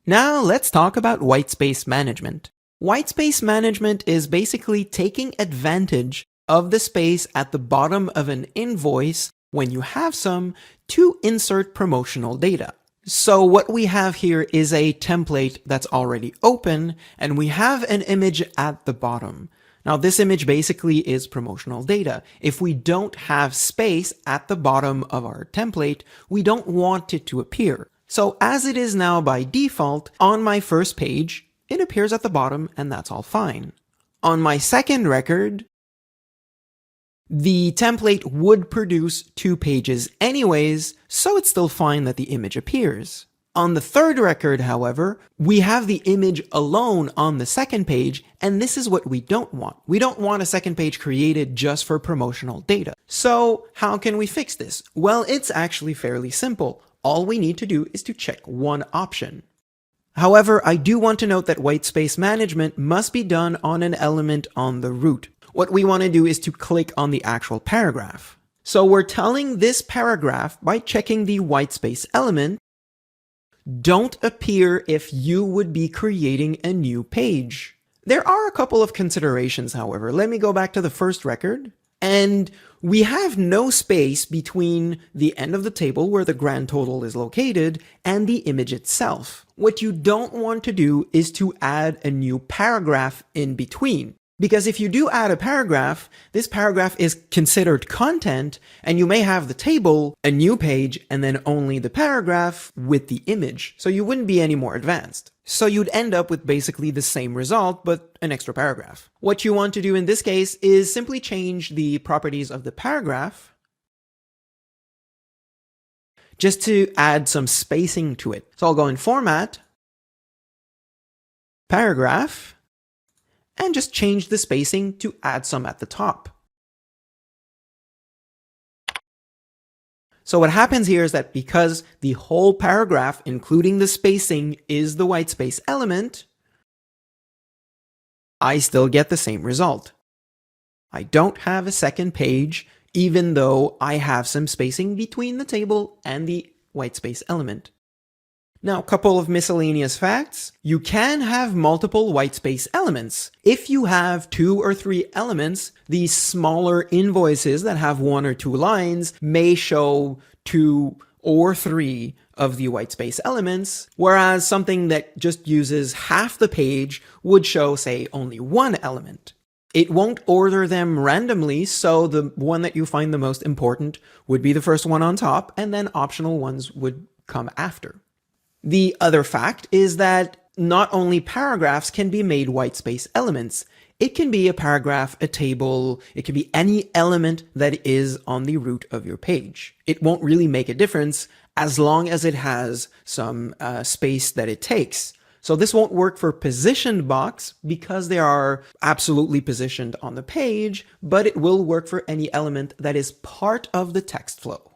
Now let's talk about whitespace management. Whitespace management is basically taking advantage of the space at the bottom of an invoice when you have some to insert promotional data. So what we have here is a template that's already open, and we have an image at the bottom. Now this image basically is promotional data. If we don't have space at the bottom of our template, we don't want it to appear. So as it is now by default, on my first page, it appears at the bottom and that's all fine. On my second record, the template would produce 2 pages anyways, so it's still fine that the image appears. On the third record, however, we have the image alone on the second page, and this is what we don't want. We don't want a second page created just for promotional data. So how can we fix this? Well, it's actually fairly simple. All we need to do is to check one option. However, I do want to note that whitespace management must be done on an element on the root. What we want to do is to click on the actual paragraph. So we're telling this paragraph by checking the whitespace element, don't appear if you would be creating a new page. There are a couple of considerations, however. Let me go back to the first record. And we have no space between the end of the table where the grand total is located and the image itself. What you don't want to do is to add a new paragraph in between. Because if you do add a paragraph, this paragraph is considered content, and you may have the table, a new page, and then only the paragraph with the image. So you wouldn't be any more advanced. So you'd end up with basically the same result, but an extra paragraph. What you want to do in this case is simply change the properties of the paragraph just to add some spacing to it. So I'll go in Format, Paragraph, and just change the spacing to add some at the top. So what happens here is that because the whole paragraph, including the spacing, is the whitespace element, I still get the same result. I don't have a second page, even though I have some spacing between the table and the whitespace element. Now, a couple of miscellaneous facts. You can have multiple whitespace elements. If you have 2 or 3 elements, these smaller invoices that have 1 or 2 lines may show 2 or 3 of the whitespace elements, whereas something that just uses half the page would show, say, only 1 element. It won't order them randomly, so the one that you find the most important would be the first one on top, and then optional ones would come after. The other fact is that not only paragraphs can be made whitespace elements. It can be a paragraph, a table, it can be any element that is on the root of your page. It won't really make a difference as long as it has some space that it takes. So this won't work for positioned box because they are absolutely positioned on the page, but it will work for any element that is part of the text flow.